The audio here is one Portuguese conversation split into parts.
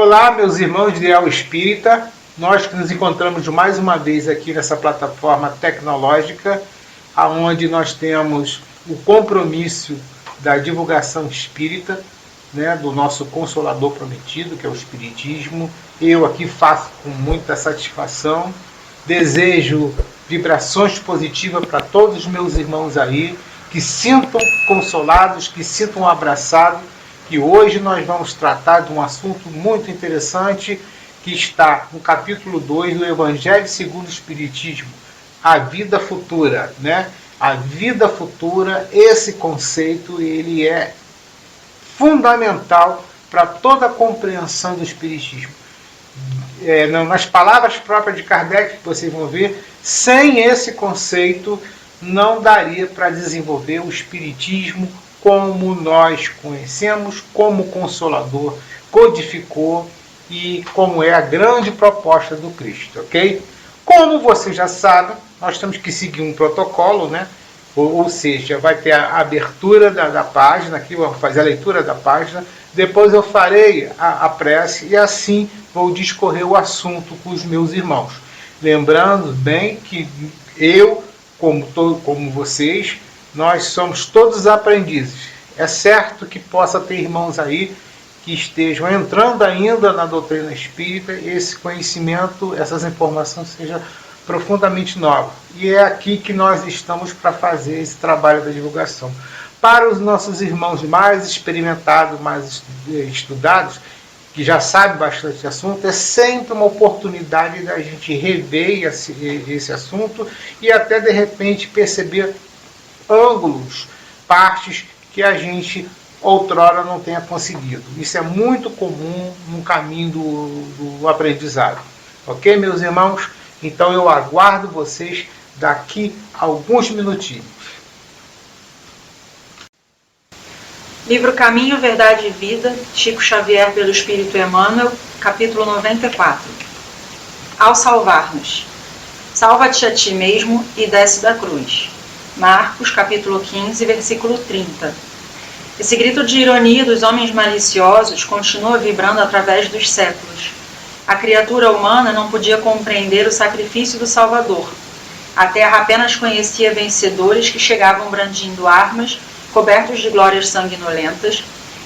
Olá, meus irmãos de Ideal Espírita, nós que nos encontramos mais uma vez aqui nessa plataforma tecnológica, onde nós temos o compromisso da divulgação espírita, do nosso Consolador Prometido, que é o Espiritismo. Eu aqui faço com muita satisfação, desejo vibrações positivas para todos os meus irmãos aí, que sintam consolados, que sintam abraçados, que hoje nós vamos tratar de um assunto muito interessante que está no capítulo 2 do Evangelho segundo o Espiritismo, a vida futura, A vida futura, esse conceito, ele é fundamental para toda a compreensão do Espiritismo. Nas palavras próprias de Kardec, que vocês vão ver, sem esse conceito não daria para desenvolver o Espiritismo como nós conhecemos, como o Consolador codificou e como é a grande proposta do Cristo, ok? Como você já sabe, nós temos que seguir um protocolo, ou seja, vai ter a abertura da página, aqui eu vou fazer a leitura da página, depois eu farei a prece e assim vou discorrer o assunto com os meus irmãos. Lembrando bem que eu, como vocês, nós somos todos aprendizes. É certo que possa ter irmãos aí que estejam entrando ainda na doutrina espírita e esse conhecimento, essas informações sejam profundamente novas. E é aqui que nós estamos para fazer esse trabalho da divulgação. Para os nossos irmãos mais experimentados, mais estudados, que já sabem bastante assunto, é sempre uma oportunidade da gente rever esse assunto e até de repente perceber ângulos, partes que a gente outrora não tenha conseguido. Isso é muito comum no caminho do aprendizado. Ok, meus irmãos? Então eu aguardo vocês daqui a alguns minutinhos. Livro Caminho, Verdade e Vida, Chico Xavier pelo Espírito Emmanuel, capítulo 94. Ao salvar-nos. Salva-te a ti mesmo e desce da cruz. Marcos, capítulo 15, versículo 30. Esse grito de ironia dos homens maliciosos continua vibrando através dos séculos. A criatura humana não podia compreender o sacrifício do Salvador. A terra apenas conhecia vencedores que chegavam brandindo armas, cobertos de glórias sanguinolentas,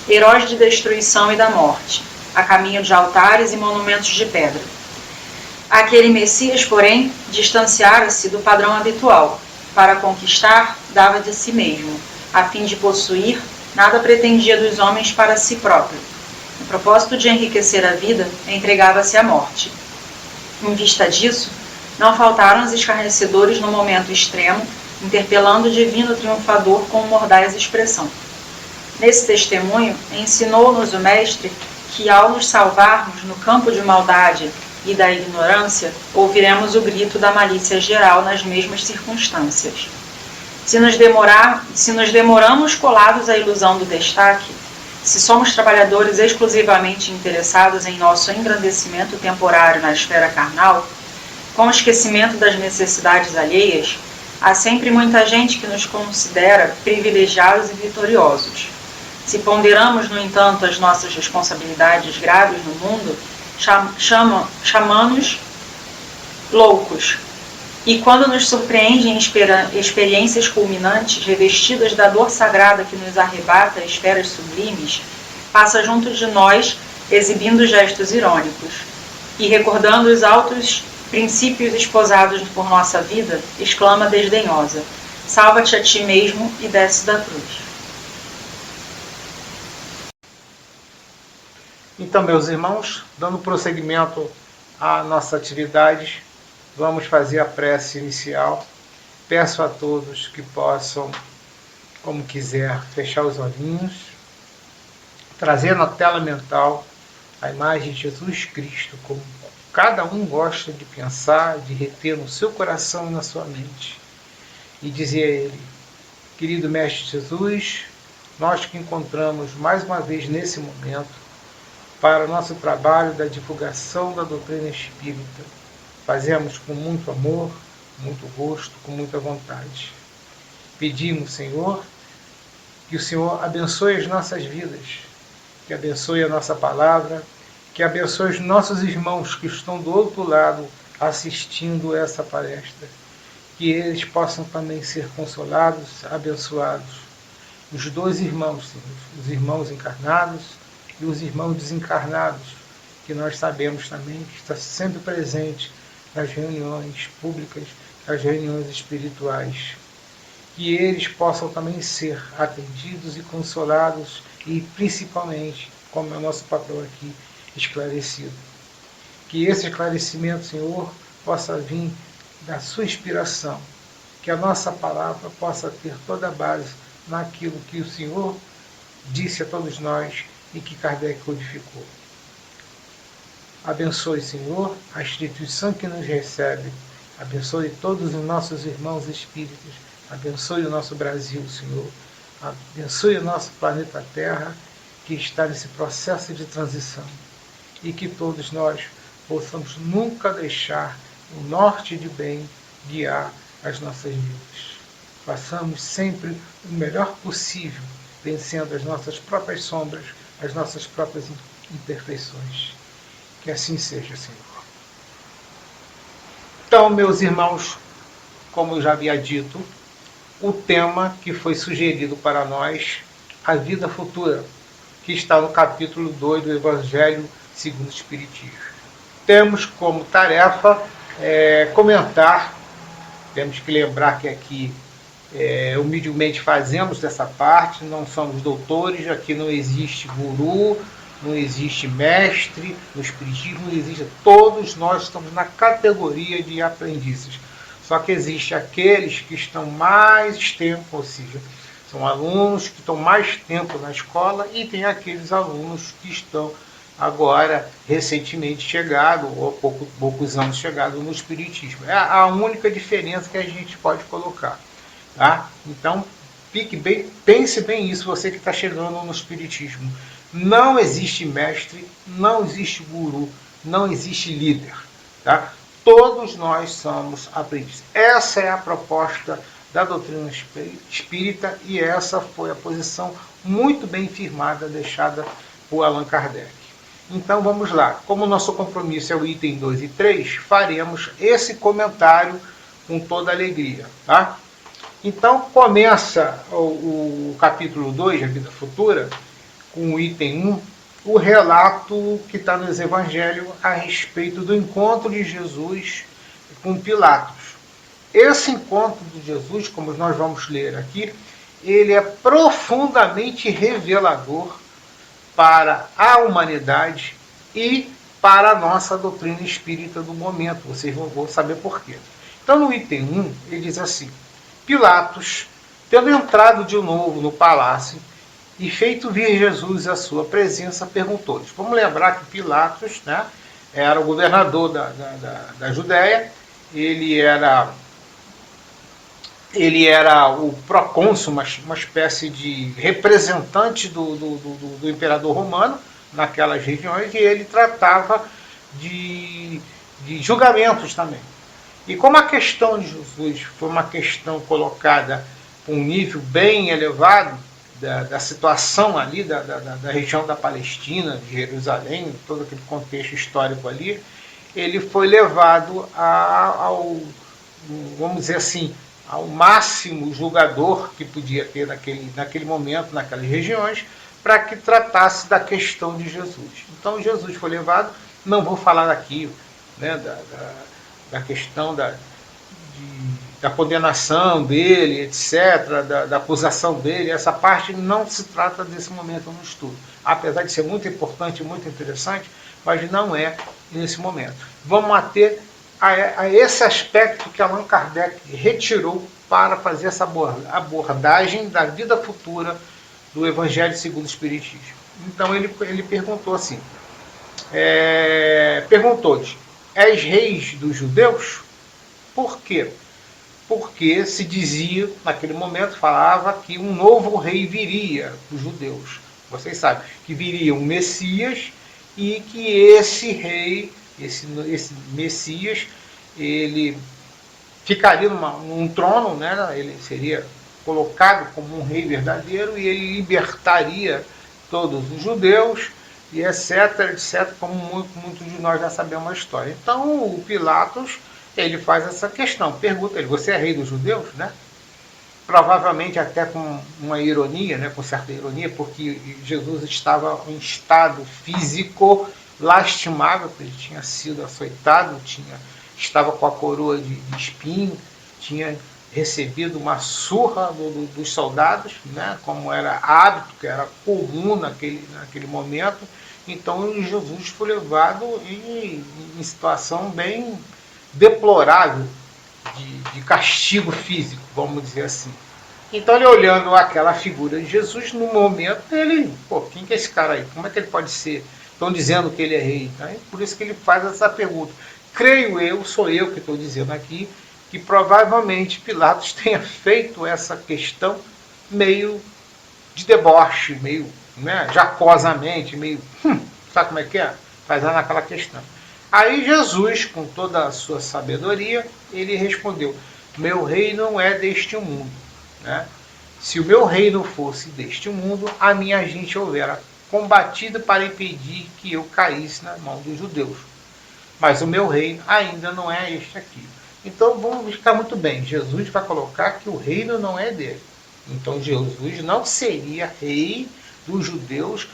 heróis de destruição e da morte, a caminho de altares e monumentos de pedra. Aquele Messias, porém, distanciara-se do padrão habitual. Para conquistar, dava de si mesmo. A fim de possuir, nada pretendia dos homens para si próprio. No propósito de enriquecer a vida, entregava-se à morte. Em vista disso, não faltaram os escarnecedores no momento extremo, interpelando o divino triunfador com mordaz expressão. Nesse testemunho, ensinou-nos o Mestre que, ao nos salvarmos no campo de maldade e da ignorância, ouviremos o grito da malícia geral nas mesmas circunstâncias. Se nos demoramos colados à ilusão do destaque, se somos trabalhadores exclusivamente interessados em nosso engrandecimento temporário na esfera carnal, com o esquecimento das necessidades alheias, há sempre muita gente que nos considera privilegiados e vitoriosos. Se ponderamos, no entanto, as nossas responsabilidades graves no mundo, chamamos loucos. E quando nos surpreendem experiências culminantes, revestidas da dor sagrada que nos arrebata a esferas sublimes, passa junto de nós, exibindo gestos irônicos. E recordando os altos princípios esposados por nossa vida, exclama desdenhosa: salva-te a ti mesmo e desce da cruz. Então, meus irmãos, dando prosseguimento à nossa atividade, vamos fazer a prece inicial. Peço a todos que possam, como quiser, fechar os olhinhos, trazer na tela mental a imagem de Jesus Cristo, como cada um gosta de pensar, de reter no seu coração e na sua mente. E dizer a Ele: querido Mestre Jesus, nós que encontramos mais uma vez nesse momento para o nosso trabalho da divulgação da doutrina espírita, fazemos com muito amor, muito gosto, com muita vontade. Pedimos, Senhor, que o Senhor abençoe as nossas vidas, que abençoe a nossa palavra, que abençoe os nossos irmãos que estão do outro lado assistindo essa palestra, que eles possam também ser consolados, abençoados. Os dois irmãos, os irmãos encarnados e os irmãos desencarnados, que nós sabemos também que está sempre presente nas reuniões públicas, nas reuniões espirituais. Que eles possam também ser atendidos e consolados e, principalmente, como é o nosso papel aqui, esclarecido. Que esse esclarecimento, Senhor, possa vir da sua inspiração, que a nossa palavra possa ter toda a base naquilo que o Senhor disse a todos nós e que Kardec codificou. Abençoe, Senhor, a instituição que nos recebe, abençoe todos os nossos irmãos espíritas, abençoe o nosso Brasil, Senhor, abençoe o nosso planeta Terra, que está nesse processo de transição, e que todos nós possamos nunca deixar o norte de bem guiar as nossas vidas. Façamos sempre o melhor possível, vencendo as nossas próprias sombras, as nossas próprias imperfeições. Que assim seja, Senhor. Então, meus irmãos, como eu já havia dito, o tema que foi sugerido para nós, a vida futura, que está no capítulo 2 do Evangelho segundo o Espiritismo. Temos como tarefa comentar, temos que lembrar que aqui humildemente fazemos dessa parte, não somos doutores, aqui não existe guru, não existe mestre no Espiritismo, não existe, todos nós estamos na categoria de aprendizes. Só que existe aqueles que estão mais tempo, ou seja, são alunos que estão mais tempo na escola, e tem aqueles alunos que estão agora recentemente chegados, ou poucos anos chegados no Espiritismo. É a única diferença que a gente pode colocar. Tá? Então, pense bem isso, você que está chegando no Espiritismo. Não existe mestre, não existe guru, não existe líder. Tá? Todos nós somos aprendizes. Essa é a proposta da doutrina espírita, e essa foi a posição muito bem firmada, deixada por Allan Kardec. Então vamos lá. Como o nosso compromisso é o item 2 e 3, faremos esse comentário com toda alegria. Tá? Então começa o capítulo 2, a vida futura, com o item 1, o relato que está nos evangelhos a respeito do encontro de Jesus com Pilatos. Esse encontro de Jesus, como nós vamos ler aqui, ele é profundamente revelador para a humanidade e para a nossa doutrina espírita do momento. Vocês vão saber por quê. Então, no item 1, ele diz assim: Pilatos, tendo entrado de novo no palácio e feito vir Jesus à sua presença, perguntou-lhes. Vamos lembrar que Pilatos, né, era o governador da Judéia, ele era o procônsul, uma espécie de representante do imperador romano naquelas regiões, e ele tratava de julgamentos também. E como a questão de Jesus foi uma questão colocada com um nível bem elevado, da situação ali, da região da Palestina, de Jerusalém, todo aquele contexto histórico ali, ele foi levado ao, vamos dizer assim, ao máximo julgador que podia ter naquele momento, naquelas regiões, para que tratasse da questão de Jesus. Então Jesus foi levado, não vou falar aqui, né, da questão da condenação dele, etc., da acusação dele. Essa parte não se trata desse momento no estudo, apesar de ser muito importante e muito interessante, mas não é nesse momento. Vamos ater a esse aspecto que Allan Kardec retirou para fazer essa abordagem da vida futura do Evangelho segundo o Espiritismo. Então ele perguntou assim, perguntou-lhe: és reis dos judeus? Por quê? Porque se dizia, naquele momento, falava que um novo rei viria, os judeus. Vocês sabem que viria um Messias, e que esse rei, esse Messias, ele ficaria num trono, né? Ele seria colocado como um rei verdadeiro, e ele libertaria todos os judeus, e etc, etc, como muitos de nós já sabemos a história. Então o Pilatos, ele faz essa questão, pergunta ele, você é rei dos judeus, né? Provavelmente até com uma ironia, né, com certa ironia, porque Jesus estava em estado físico lastimável, porque ele tinha sido açoitado, estava com a coroa de espinho, tinha recebido uma surra dos soldados, né, como era hábito, que era comum naquele momento. Então Jesus foi levado em situação bem deplorável de castigo físico, vamos dizer assim. Então ele olhando aquela figura de Jesus, no momento ele, quem que é esse cara aí? Como é que ele pode ser? Estão dizendo que ele é rei. Né? Por isso que ele faz essa pergunta. Creio eu, sou eu que estou dizendo aqui, que provavelmente Pilatos tenha feito essa questão meio de deboche, meio, né, jacosamente, meio, sabe como é que é? Fazendo aquela questão. Aí Jesus, com toda a sua sabedoria, ele respondeu, meu reino não é deste mundo. Né? Se o meu reino fosse deste mundo, a minha gente houvera combatido para impedir que eu caísse na mão dos judeus. Mas o meu reino ainda não é este aqui. Então vamos ficar muito bem. Jesus vai colocar que o reino não é dele. Então Jesus não seria rei dos judeus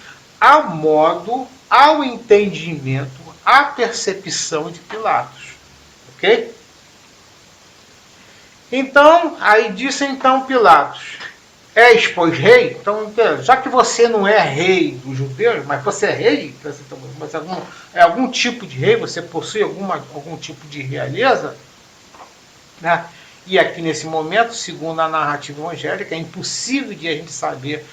ao entendimento, à percepção de Pilatos. Ok? Então, aí disse então Pilatos, és, pois, rei? Então, já que você não é rei dos judeus, mas você é rei, mas algum tipo de rei, você possui algum tipo de realeza, né? E aqui nesse momento, segundo a narrativa evangélica, é impossível de a gente saber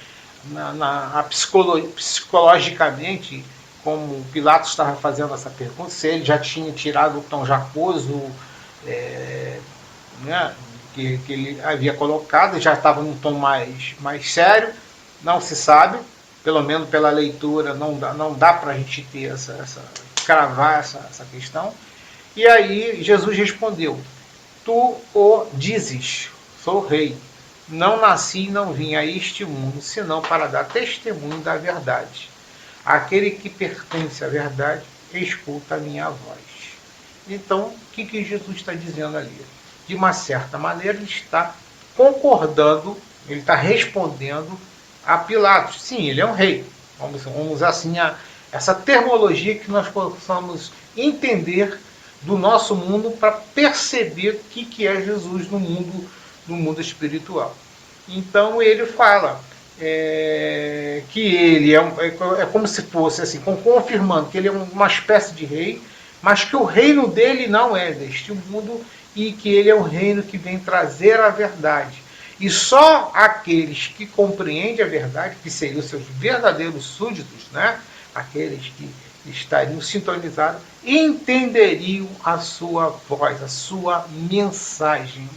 psicologicamente como Pilatos estava fazendo essa pergunta, se ele já tinha tirado o tom jacoso, né, que ele havia colocado, já estava num tom mais sério, não se sabe, pelo menos pela leitura não dá para a gente ter cravar essa questão. E aí Jesus respondeu, tu o dizes, sou rei, não nasci e não vim a este mundo, senão para dar testemunho da verdade. Aquele que pertence à verdade, escuta a minha voz. Então, o que Jesus está dizendo ali? De uma certa maneira, ele está concordando, ele está respondendo a Pilatos. Sim, ele é um rei. Vamos usar assim essa terminologia que nós possamos entender do nosso mundo para perceber o que é Jesus no mundo espiritual. Então ele fala que ele é como se fosse assim, confirmando que ele é uma espécie de rei, mas que o reino dele não é deste mundo e que ele é um reino que vem trazer a verdade. E só aqueles que compreendem a verdade, que seriam seus verdadeiros súditos, né? Aqueles que estariam sintonizados, entenderiam a sua voz, a sua mensagem.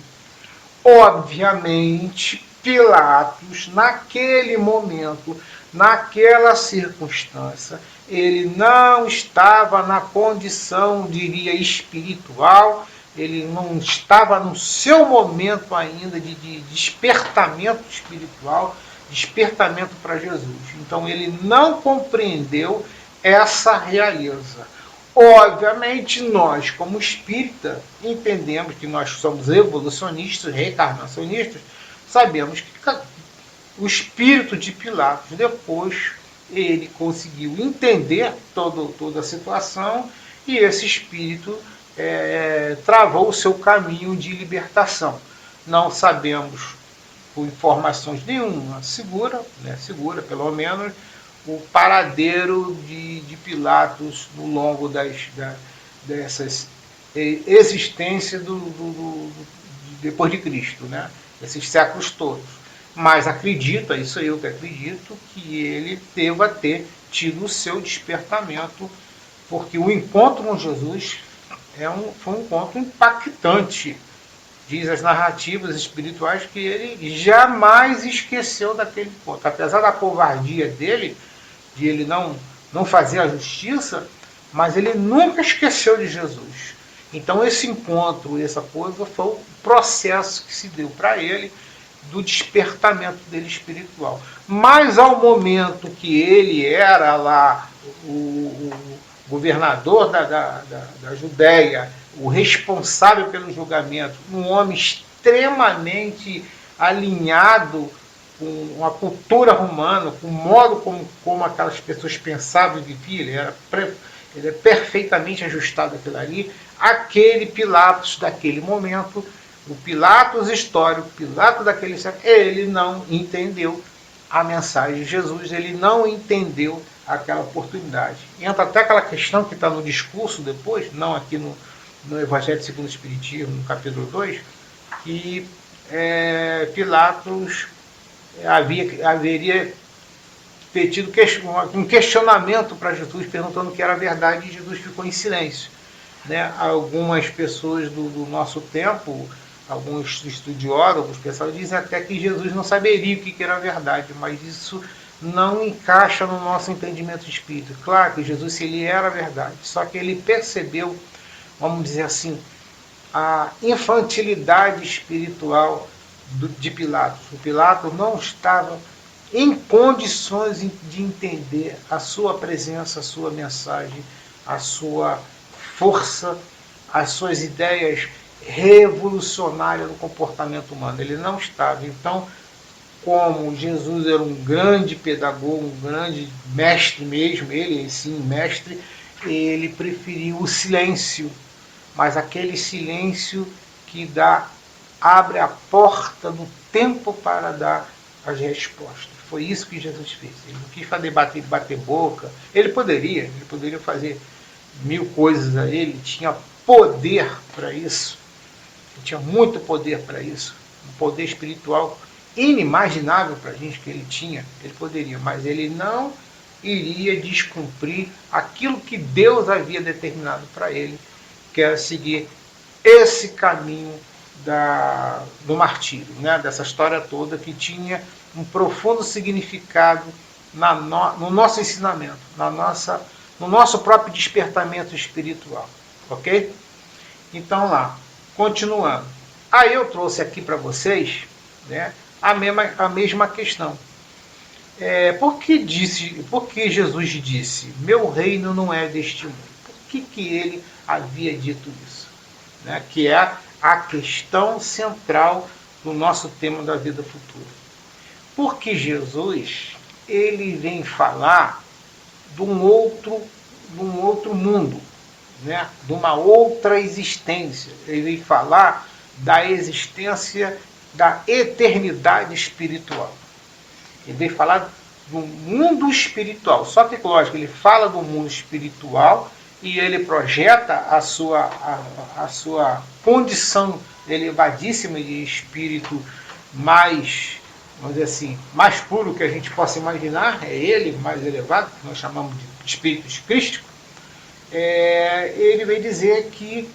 Obviamente, Pilatos, naquele momento, naquela circunstância, ele não estava na condição, diria, espiritual, ele não estava no seu momento ainda de despertamento espiritual, despertamento para Jesus. Então ele não compreendeu essa realeza. Obviamente nós, como espírita, entendemos que nós somos evolucionistas, reencarnacionistas, sabemos que o espírito de Pilatos, depois ele conseguiu entender toda a situação e esse espírito travou o seu caminho de libertação. Não sabemos, por informações nenhuma segura, pelo menos, o paradeiro de Pilatos no longo dessas existências depois de Cristo, né? Esses séculos todos. Mas acredito, isso eu que acredito, que ele deva ter tido o seu despertamento, porque o encontro com Jesus foi um encontro impactante. Diz as narrativas espirituais que ele jamais esqueceu daquele encontro. Apesar da covardia dele, de ele não fazer a justiça, mas ele nunca esqueceu de Jesus. Então esse encontro, essa coisa, foi o processo que se deu para ele do despertamento dele espiritual. Mas ao momento que ele era lá o governador da Judéia, o responsável pelo julgamento, um homem extremamente alinhado com a cultura romana, com o modo como aquelas pessoas pensavam e viviam, ele é perfeitamente ajustado àquilo ali. Aquele Pilatos daquele momento, o Pilatos histórico, o Pilatos daquele século, ele não entendeu a mensagem de Jesus, ele não entendeu aquela oportunidade. Entra até aquela questão que está no discurso depois, não aqui no Evangelho segundo o Espiritismo, no capítulo 2, que Pilatos haveria ter tido um questionamento para Jesus, perguntando o que era verdade, e Jesus ficou em silêncio. Né? Algumas pessoas do nosso tempo, alguns estudiosos, pessoal, dizem até que Jesus não saberia o que era verdade, mas isso não encaixa no nosso entendimento espírita. Claro que Jesus, ele era a verdade, só que ele percebeu, vamos dizer assim, a infantilidade espiritual de Pilatos. O Pilatos não estava em condições de entender a sua presença, a sua mensagem, a sua força, as suas ideias revolucionárias do comportamento humano. Ele não estava. Então, como Jesus era um grande pedagogo, um grande mestre mesmo, ele sim, mestre, ele preferiu o silêncio, mas aquele silêncio que abre a porta do tempo para dar as respostas. Foi isso que Jesus fez. Ele não quis fazer bater boca. Ele poderia fazer mil coisas a ele, tinha poder para isso. Ele tinha muito poder para isso. Um poder espiritual inimaginável para a gente que ele tinha. Ele poderia, mas ele não iria descumprir aquilo que Deus havia determinado para ele, que era seguir esse caminho do martírio, né? Dessa história toda que tinha um profundo significado no nosso ensinamento, no nosso próprio despertamento espiritual, ok? Então lá, continuando. Aí eu trouxe aqui para vocês, né, a mesma questão. Por que Jesus disse, meu reino não é deste mundo? Por que ele havia dito isso? Né, que é a questão central do nosso tema da vida futura. Porque Jesus, ele vem falar de um outro mundo, né? De uma outra existência. Ele vem falar da existência da eternidade espiritual. Ele vem falar do mundo espiritual. Só que, lógico, ele fala do mundo espiritual e ele projeta a sua condição elevadíssima de espírito mais, vamos dizer assim, mais puro que a gente possa imaginar, é ele mais elevado, que nós chamamos de espírito crístico. Ele vem dizer que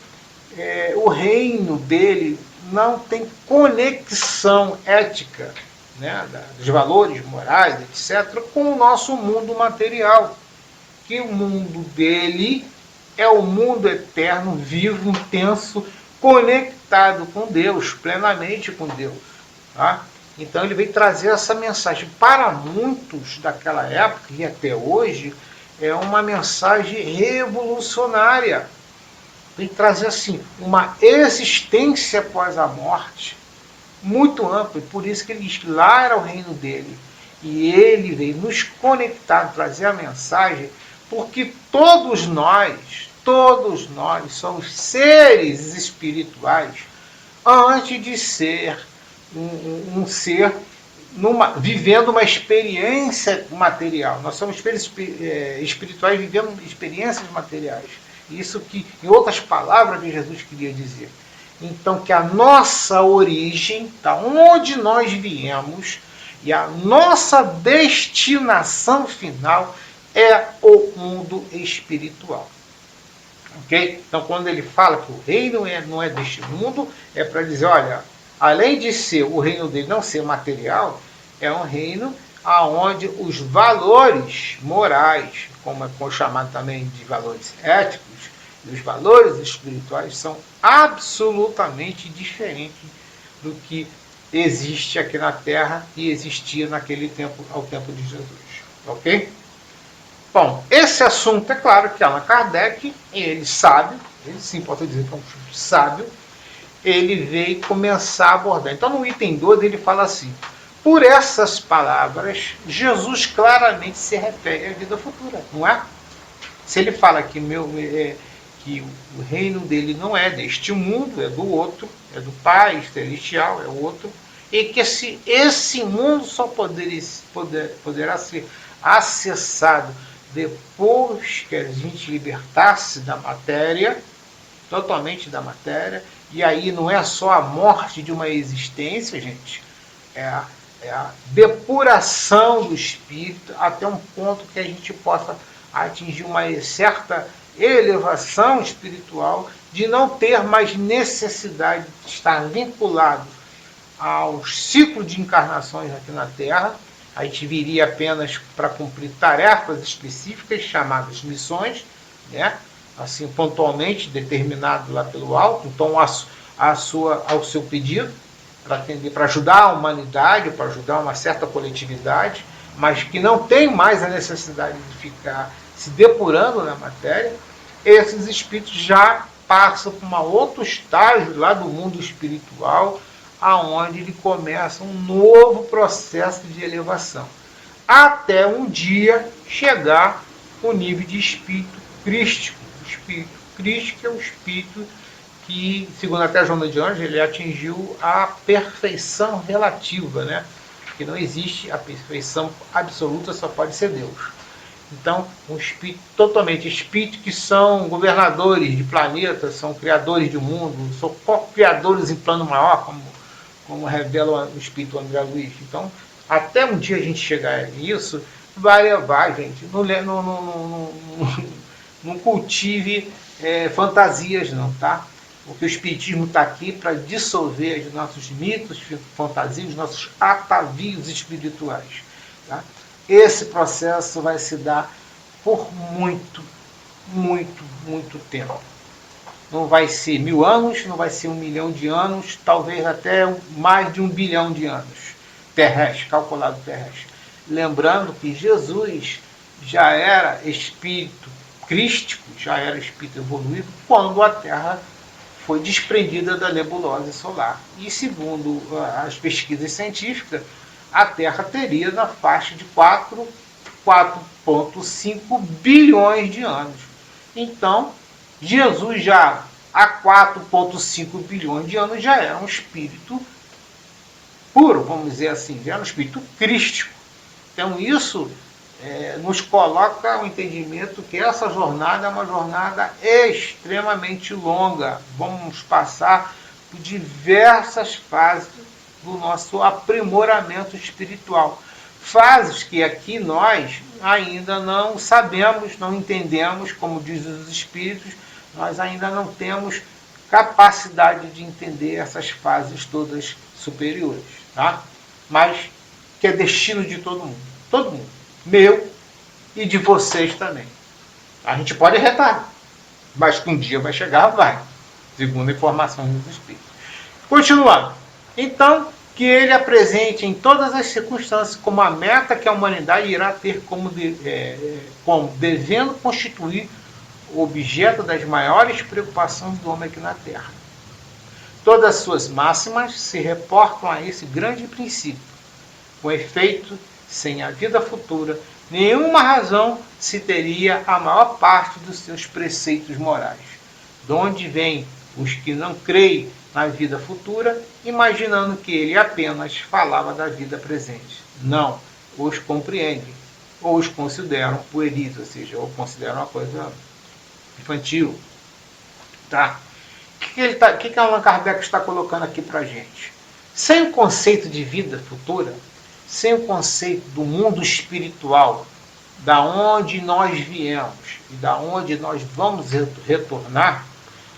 o reino dele não tem conexão ética, né, dos valores morais, etc., com o nosso mundo material. Que o mundo dele é o mundo eterno, vivo, intenso, conectado com Deus, plenamente com Deus. Tá? Então ele veio trazer essa mensagem. Para muitos daquela época e até hoje, é uma mensagem revolucionária. Vem trazer assim, uma existência após a morte muito ampla. E por isso que ele diz que lá era o reino dele. E ele veio nos conectar, trazer a mensagem, porque todos nós somos seres espirituais antes de ser um ser vivendo uma experiência material. Nós somos espirituais vivendo experiências materiais. Isso que, em outras palavras, que Jesus queria dizer. Então, que a nossa origem, da onde nós viemos, e a nossa destinação final é o mundo espiritual. Ok? Então, quando ele fala que o reino não é deste mundo, é para dizer, olha, além de ser o reino dele não ser material, é um reino onde os valores morais, como é chamado também de valores éticos, e os valores espirituais são absolutamente diferentes do que existe aqui na Terra e existia naquele tempo, ao tempo de Jesus. Ok? Bom, esse assunto, é claro que Allan Kardec, ele sabe, ele sim pode dizer que é um sábio, ele veio começar a abordar. Então, no item 12, ele fala assim: por essas palavras, Jesus claramente se refere à vida futura, não é? Se ele fala que, que o reino dele não é deste mundo, é do outro, é do Pai celestial, é outro, e que esse mundo só poderá ser acessado depois que a gente libertasse da matéria, totalmente da matéria, e aí não é só a morte de uma existência, gente, é a depuração do espírito até um ponto que a gente possa atingir uma certa elevação espiritual, de não ter mais necessidade de estar vinculado ao ciclo de encarnações aqui na Terra. A gente viria apenas para cumprir tarefas específicas chamadas missões, né? Assim, pontualmente determinado lá pelo alto. Então, ao seu pedido, para atender, para ajudar a humanidade, para ajudar uma certa coletividade, mas que não tem mais a necessidade de ficar se depurando na matéria, esses espíritos já passam para um outro estágio lá do mundo espiritual, aonde ele começa um novo processo de elevação, até um dia chegar ao nível de espírito crístico. O espírito crístico é o espírito que, segundo até Joana de Anjos, ele atingiu a perfeição relativa, né? Que não existe a perfeição absoluta, só pode ser Deus. Então, um espírito totalmente, espíritos que são governadores de planetas, são criadores de mundo, são criadores em plano maior, como revela o espírito André Luiz. Então, até um dia a gente chegar nisso, vai levar, gente. Não cultive fantasias, não, tá? Porque o espiritismo está aqui para dissolver os nossos mitos, fantasias, os nossos atavios espirituais. Tá? Esse processo vai se dar por muito, muito, muito tempo. Não vai ser 1000 anos, não vai ser 1 milhão de anos, talvez até mais de 1 bilhão de anos terrestre, calculado terrestre. Lembrando que Jesus já era espírito crístico, já era espírito evoluído, quando a Terra foi desprendida da nebulosa solar. E segundo as pesquisas científicas, a Terra teria na faixa de 4,5 bilhões de anos. Então, Jesus já há 4,5 bilhões de anos já era um espírito puro, vamos dizer assim, já era um espírito crístico. Então isso nos coloca o entendimento que essa jornada é uma jornada extremamente longa. Vamos passar por diversas fases do nosso aprimoramento espiritual. Fases que aqui nós ainda não sabemos, não entendemos, como diz os espíritos, nós ainda não temos capacidade de entender essas fases todas superiores, tá? Mas que é destino de todo mundo, meu e de vocês também. A gente pode retar, mas que um dia vai chegar, vai, segundo a informação dos espíritos. Continuando, então, que ele apresente em todas as circunstâncias como a meta que a humanidade irá ter como devendo constituir o objeto das maiores preocupações do homem aqui na Terra. Todas as suas máximas se reportam a esse grande princípio. Com efeito, sem a vida futura, nenhuma razão se teria a maior parte dos seus preceitos morais. De onde vêm os que não creem na vida futura, imaginando que ele apenas falava da vida presente. Não os compreendem, ou os consideram pueris, ou seja, ou consideram uma coisa infantil. Tá? O que Allan Kardec está colocando aqui para a gente? Sem o conceito de vida futura, sem o conceito do mundo espiritual, da onde nós viemos e da onde nós vamos retornar,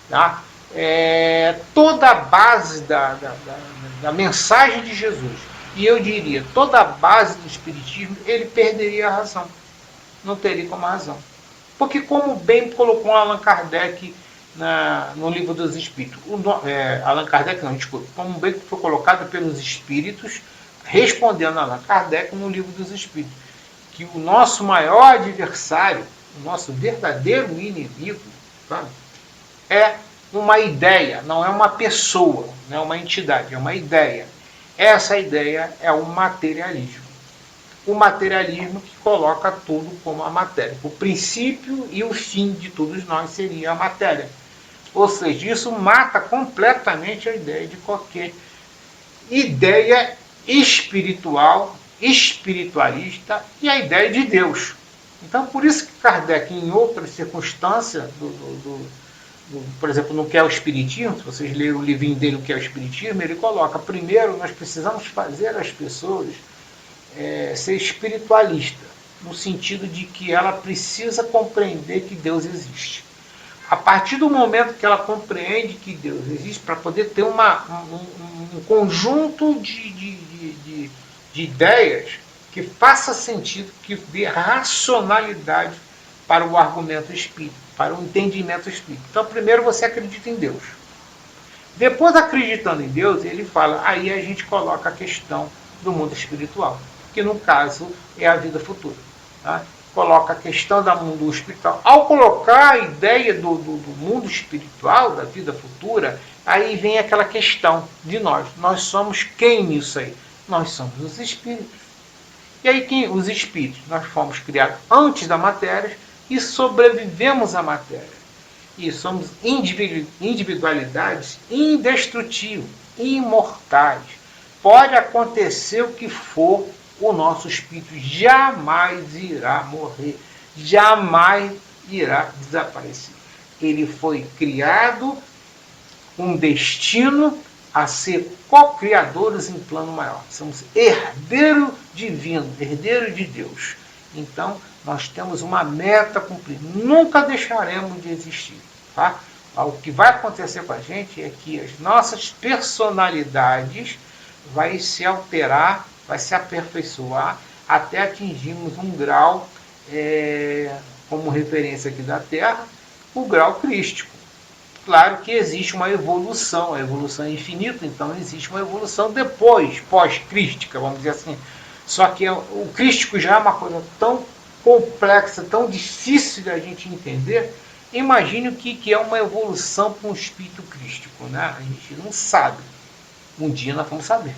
tá? Toda a base da mensagem de Jesus, e eu diria, toda a base do espiritismo, ele perderia a razão. Não teria como razão. Porque, como bem colocou Allan Kardec no Livro dos Espíritos. Allan Kardec não, desculpa. Como bem que foi colocado pelos Espíritos, respondendo a Allan Kardec no Livro dos Espíritos, que o nosso maior adversário, o nosso verdadeiro inimigo, sabe, é uma ideia, não é uma pessoa, não é uma entidade, é uma ideia. Essa ideia é o materialismo. O materialismo que coloca tudo como a matéria. O princípio e o fim de todos nós seria a matéria. Ou seja, isso mata completamente a ideia de qualquer ideia espiritual, espiritualista e a ideia de Deus. Então, por isso que Kardec, em outras circunstâncias, por exemplo, no que é o Espiritismo, se vocês lerem o livrinho dele, o que é o Espiritismo, ele coloca, primeiro, nós precisamos fazer as pessoas ser espiritualista, no sentido de que ela precisa compreender que Deus existe. A partir do momento que ela compreende que Deus existe, para poder ter um conjunto de ideias que faça sentido, que dê racionalidade para o argumento espírita, para o entendimento espírita. Então, primeiro você acredita em Deus. Depois, acreditando em Deus, ele fala, aí a gente coloca a questão do mundo espiritual, que no caso é a vida futura. Tá? Coloca a questão do mundo espiritual. Ao colocar a ideia do mundo espiritual, da vida futura, aí vem aquela questão de nós. Nós somos quem nisso aí? Nós somos os espíritos. E aí, os espíritos? Nós fomos criados antes da matéria e sobrevivemos à matéria. E somos individualidades indestrutíveis, imortais. Pode acontecer o que for, o nosso espírito jamais irá morrer, jamais irá desaparecer. Ele foi criado com um destino a ser co-criadores em plano maior. Somos herdeiro divino, herdeiro de Deus. Então, nós temos uma meta a cumprir. Nunca deixaremos de existir. Tá? O que vai acontecer com a gente é que as nossas personalidades vai se alterar, vai se aperfeiçoar, até atingirmos um grau, como referência aqui da Terra, o grau crístico. Claro que existe uma evolução, a evolução é infinita, então existe uma evolução depois, pós-crística, vamos dizer assim. Só que o crístico já é uma coisa tão complexa, tão difícil de a gente entender. Imagine o que é uma evolução para um espírito crístico, né? A gente não sabe. Um dia nós vamos saber.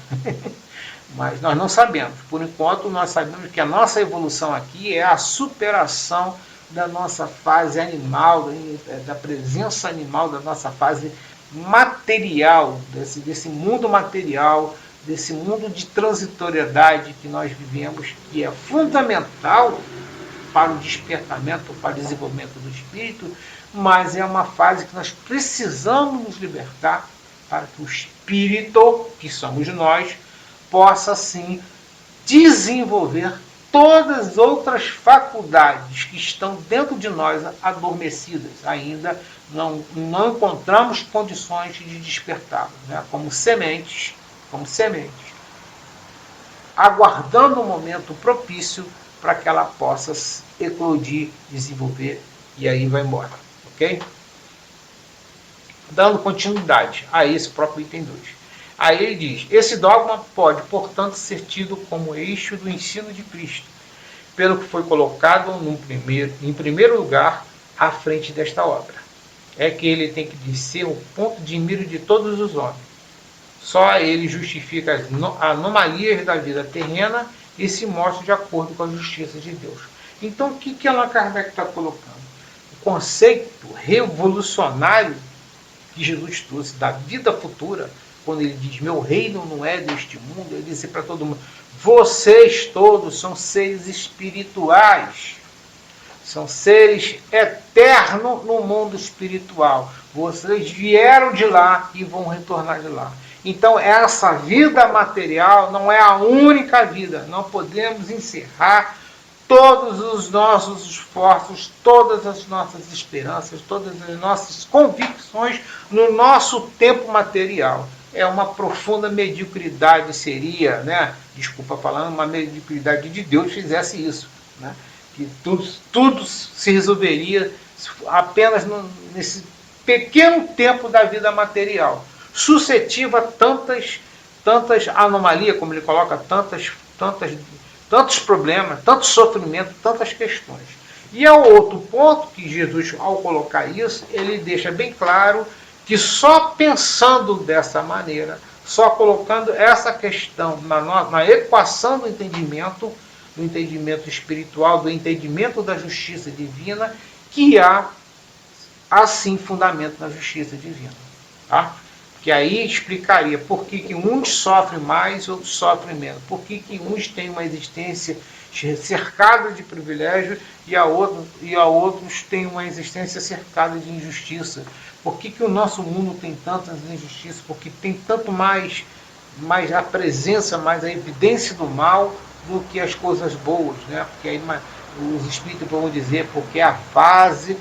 Mas nós não sabemos. Por enquanto, nós sabemos que a nossa evolução aqui é a superação da nossa fase animal, da presença animal, da nossa fase material, desse mundo material, desse mundo de transitoriedade que nós vivemos, que é fundamental para o despertamento, para o desenvolvimento do espírito, mas é uma fase que nós precisamos nos libertar para que o espírito, que somos nós, possa sim desenvolver todas as outras faculdades que estão dentro de nós adormecidas. Ainda não encontramos condições de despertá-las, né? como sementes, aguardando um momento propício para que ela possa eclodir, desenvolver, e aí vai embora. Ok? Dando continuidade a esse próprio item 2. Aí ele diz, esse dogma pode, portanto, ser tido como eixo do ensino de Cristo, pelo que foi colocado em primeiro lugar à frente desta obra. É que ele tem que ser o ponto de mira de todos os homens. Só ele justifica as anomalias da vida terrena e se mostra de acordo com a justiça de Deus. Então, o que Allan Kardec está colocando? O conceito revolucionário que Jesus trouxe da vida futura, quando ele diz, meu reino não é deste mundo, ele disse para todo mundo, vocês todos são seres espirituais, são seres eternos no mundo espiritual. Vocês vieram de lá e vão retornar de lá. Então, essa vida material não é a única vida. Não podemos encerrar todos os nossos esforços, todas as nossas esperanças, todas as nossas convicções no nosso tempo material. É uma profunda mediocridade, seria, né? Desculpa falando, uma mediocridade de Deus fizesse isso, né? Que tudo se resolveria apenas nesse pequeno tempo da vida material, suscetível a tantas anomalias, como ele coloca, tantos problemas, tanto sofrimento, tantas questões. E há outro ponto que Jesus, ao colocar isso, ele deixa bem claro que só pensando dessa maneira, só colocando essa questão na equação do entendimento espiritual, do entendimento da justiça divina, que há, assim, fundamento na justiça divina. Tá? Que aí explicaria por que uns sofrem mais e outros sofrem menos. Por que uns têm uma existência cercada de privilégio e a outros têm uma existência cercada de injustiça. Por que o nosso mundo tem tantas injustiças? Porque tem tanto mais a presença, mais a evidência do mal do que as coisas boas. Né? Porque aí os espíritos vão dizer, porque a fase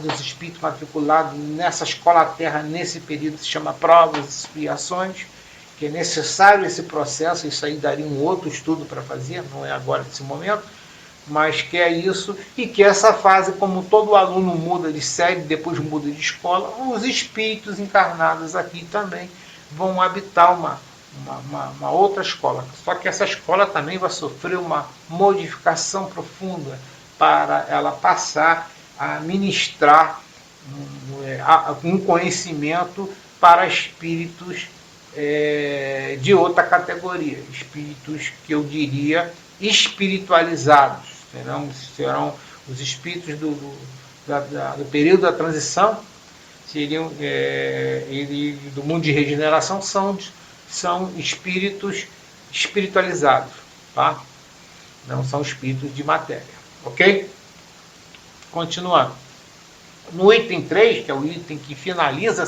dos espíritos matriculados nessa escola terra, nesse período, se chama provas e expiações, que é necessário esse processo. Isso aí daria um outro estudo para fazer, não é agora nesse momento, mas que é isso, e que essa fase, como todo aluno muda de série, depois muda de escola, os espíritos encarnados aqui também vão habitar uma outra escola. Só que essa escola também vai sofrer uma modificação profunda para ela passar a ministrar um conhecimento para espíritos de outra categoria, espíritos que eu diria espiritualizados. Serão os espíritos do período da transição, seriam do mundo de regeneração, são espíritos espiritualizados, tá? Não são espíritos de matéria, ok? Continuando. No item 3, que é o item que finaliza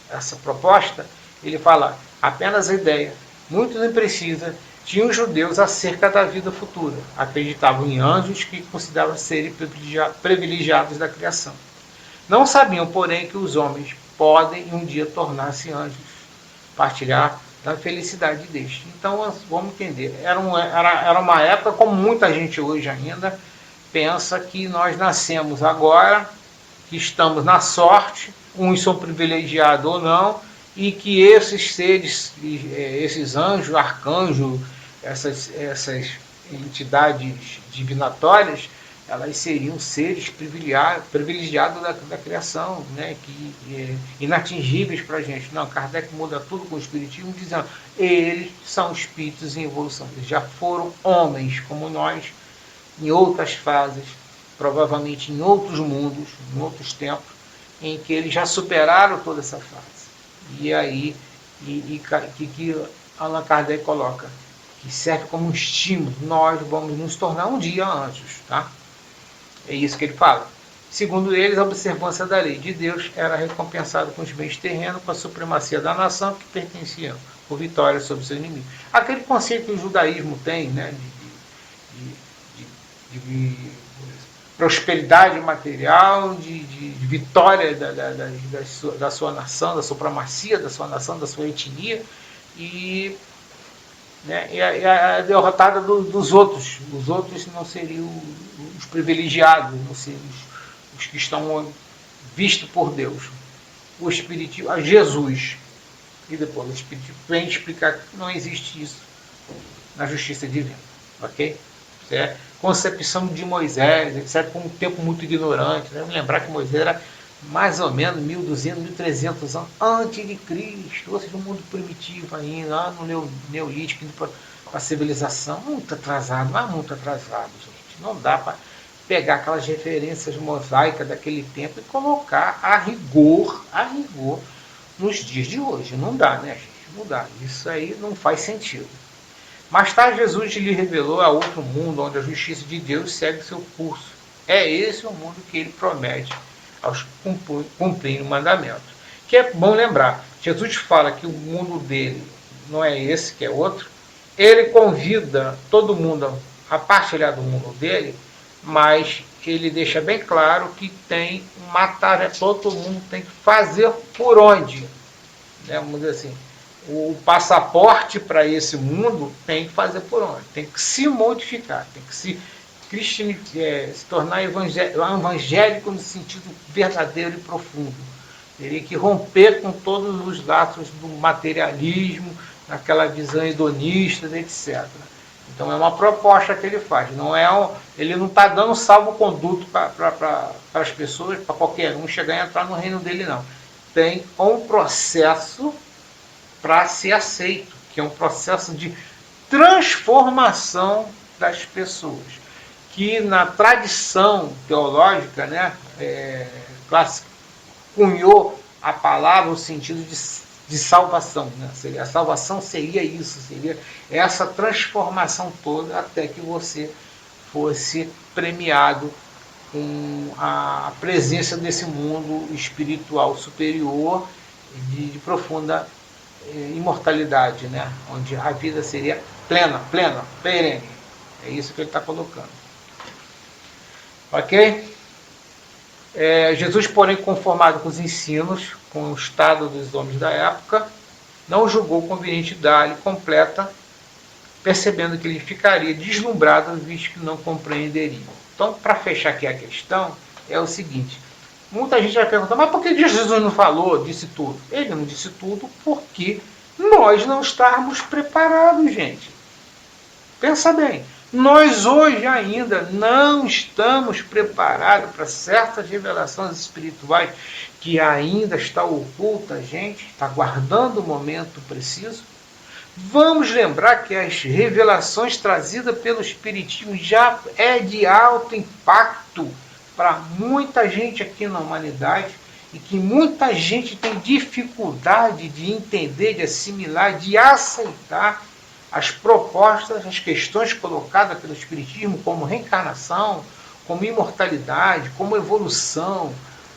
essa proposta, ele fala apenas a ideia, muito imprecisa, tinham os judeus acerca da vida futura. Acreditavam em anjos que consideravam serem privilegiados da criação. Não sabiam, porém, que os homens podem um dia tornar-se anjos, partilhar da felicidade deste. Então, vamos entender, era uma época, como muita gente hoje ainda pensa, que nós nascemos agora, que estamos na sorte, uns são privilegiados ou não, e que esses seres, esses anjos, arcanjos, essas entidades divinatórias, elas seriam seres privilegiados da criação, né? Inatingíveis para a gente. Não, Kardec muda tudo com o Espiritismo, dizendo eles são espíritos em evolução, eles já foram homens como nós, em outras fases, provavelmente em outros mundos, em outros tempos, em que eles já superaram toda essa fase. E aí, que Allan Kardec coloca, que serve como um estímulo, nós vamos nos tornar um dia anjos, tá? É isso que ele fala. Segundo eles, a observância da lei de Deus era recompensada com os bens terrenos, com a supremacia da nação que pertencia por vitória sobre seu inimigo. Aquele conceito que o judaísmo tem, né, de prosperidade material, de vitória da sua nação, da supremacia da sua nação, da sua etnia, e a derrotada dos outros. Os outros não seriam os privilegiados, não seriam os que estão vistos por Deus. O Espiritismo, a Jesus, e depois o Espiritismo vem explicar que não existe isso na justiça divina, ok? Concepção de Moisés, etc., com um tempo muito ignorante. Né? Lembrar que Moisés era mais ou menos 1200, 1300 anos antes de Cristo, ou seja, um mundo primitivo ainda, lá no Neolítico, indo para a civilização, muito atrasado, mas muito atrasado, gente. Não dá para pegar aquelas referências mosaicas daquele tempo e colocar a rigor nos dias de hoje. Não dá, né, gente? Não dá. Isso aí não faz sentido. Mais tarde, Jesus lhe revelou a outro mundo, onde a justiça de Deus segue seu curso. É esse o mundo que ele promete aos cumprir o mandamento. Que é bom lembrar, Jesus fala que o mundo dele não é esse, que é outro. Ele convida todo mundo a partilhar do mundo dele, mas ele deixa bem claro que tem uma tarefa, todo mundo tem que fazer por onde. Né? Vamos dizer assim, o passaporte para esse mundo tem que fazer por onde? Tem que se modificar, tem que se se tornar evangélico no sentido verdadeiro e profundo. Teria que romper com todos os laços do materialismo, naquela visão hedonista, etc. Então é uma proposta que ele faz. Ele não está dando salvo-conduto para as pessoas, para qualquer um chegar e entrar no reino dele, não. Tem um processo para ser aceito, que é um processo de transformação das pessoas, que na tradição teológica, né, cunhou a palavra no sentido de salvação. Né? A salvação seria isso, seria essa transformação toda até que você fosse premiado com a presença desse mundo espiritual superior de profunda imortalidade, né? Onde a vida seria plena, perene. É isso que ele está colocando. Ok? Jesus, porém, conformado com os ensinos, com o estado dos homens da época, não julgou conveniente dar-lhe completa, percebendo que ele ficaria deslumbrado, visto que não compreenderia. Então, para fechar aqui a questão, é o seguinte: muita gente vai perguntar, mas por que Jesus não falou, disse tudo? Ele não disse tudo porque nós não estamos preparados, gente. Pensa bem. Nós hoje ainda não estamos preparados para certas revelações espirituais que ainda está oculta a gente, está guardando o momento preciso. Vamos lembrar que as revelações trazidas pelo Espiritismo já é de alto impacto para muita gente aqui na humanidade e que muita gente tem dificuldade de entender, de assimilar, de aceitar as propostas, as questões colocadas pelo Espiritismo como reencarnação, como imortalidade, como evolução,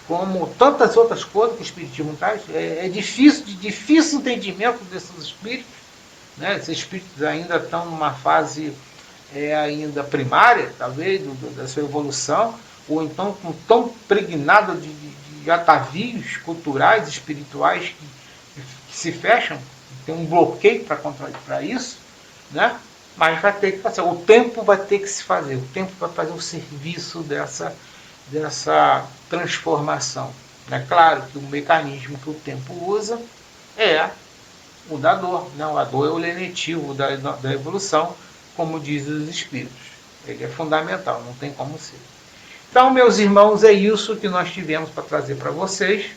como tantas outras coisas que o Espiritismo traz. É difícil entendimento desses espíritos. Né? Esses espíritos ainda estão numa fase ainda primária, talvez, da sua evolução, ou então tão pregnado de atavios culturais, espirituais que se fecham, tem um bloqueio para isso, né? Mas vai ter que fazer, o tempo vai ter que se fazer, o tempo vai fazer o serviço dessa transformação. É claro que o mecanismo que o tempo usa é o da dor, não, a dor é o lenitivo da evolução, como dizem os espíritos. Ele é fundamental, não tem como ser. Então, meus irmãos, é isso que nós tivemos para trazer para vocês.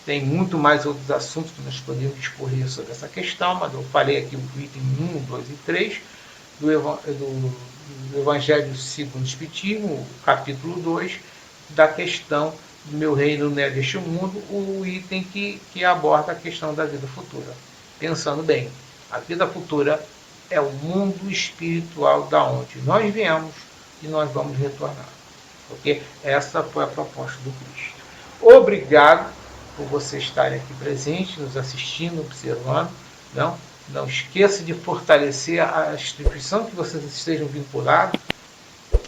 Tem muito mais outros assuntos que nós podemos discorrer sobre essa questão, mas eu falei aqui o item 1, 2 e 3 do Evangelho segundo o Espiritismo, capítulo 2, da questão do meu reino não é deste mundo, o item que aborda a questão da vida futura. Pensando bem, a vida futura é o mundo espiritual da onde nós viemos e nós vamos retornar. Porque essa foi a proposta do Cristo. Obrigado por você estar aqui presente, nos assistindo, observando. Não esqueça de fortalecer a instituição que vocês estejam vinculados,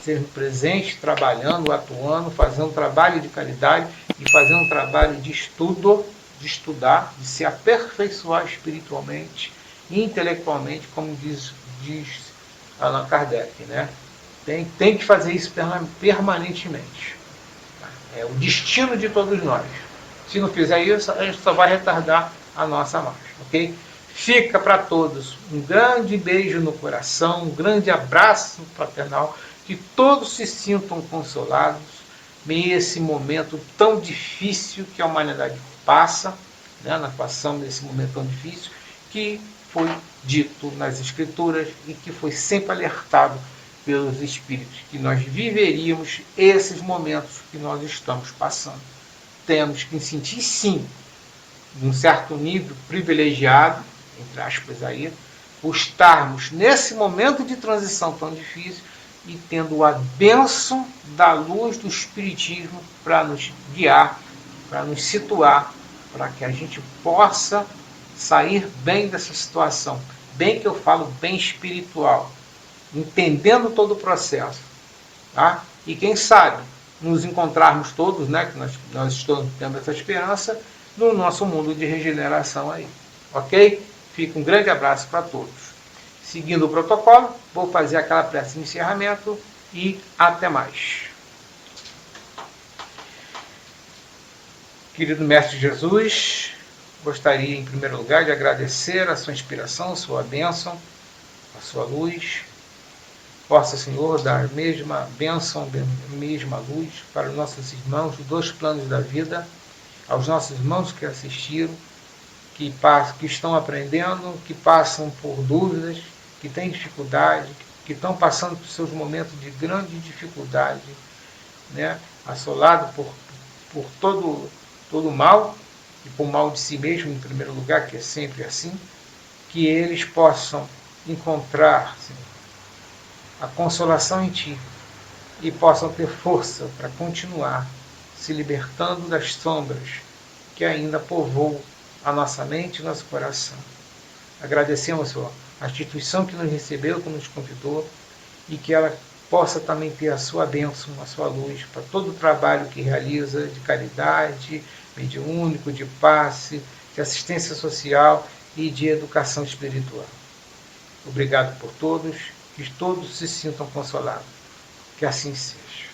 sejam presentes, trabalhando, atuando, fazendo trabalho de caridade e fazendo um trabalho de estudo, de estudar, de se aperfeiçoar espiritualmente e intelectualmente, como diz Allan Kardec, né? Tem que fazer isso permanentemente. É o destino de todos nós. Se não fizer isso, a gente só vai retardar a nossa marcha, ok? Fica para todos um grande beijo no coração, um grande abraço fraternal, que todos se sintam consolados nesse momento tão difícil que a humanidade passa, né? Nós passamos nesse momento tão difícil, que foi dito nas Escrituras e que foi sempre alertado pelos Espíritos, que nós viveríamos esses momentos que nós estamos passando. Temos que sentir, sim, num certo nível privilegiado, entre aspas aí, por estarmos nesse momento de transição tão difícil e tendo a bênção da luz do Espiritismo para nos guiar, para nos situar, para que a gente possa sair bem dessa situação. Bem que eu falo bem espiritual, entendendo todo o processo. Tá? E quem sabe nos encontrarmos todos, né, que nós estamos tendo essa esperança, no nosso mundo de regeneração aí. Ok? Fica um grande abraço para todos. Seguindo o protocolo, vou fazer aquela prece de encerramento e até mais. Querido Mestre Jesus, gostaria em primeiro lugar de agradecer a sua inspiração, a sua bênção, a sua luz. Possa, Senhor, dar a mesma bênção, a mesma luz para os nossos irmãos dos dois planos da vida, aos nossos irmãos que assistiram, que estão aprendendo, que passam por dúvidas, que têm dificuldade, que estão passando por seus momentos de grande dificuldade, né? Assolado por todo o mal, e por mal de si mesmo em primeiro lugar, que é sempre assim, que eles possam encontrar, Senhor, a consolação em Ti e possam ter força para continuar se libertando das sombras que ainda povoam a nossa mente e nosso coração. Agradecemos, Senhor, a instituição que nos recebeu, que nos convidou, e que ela possa também ter a sua bênção, a sua luz para todo o trabalho que realiza de caridade, mediúnico, de passe, de assistência social e de educação espiritual. Obrigado por todos, que todos se sintam consolados. Que assim seja.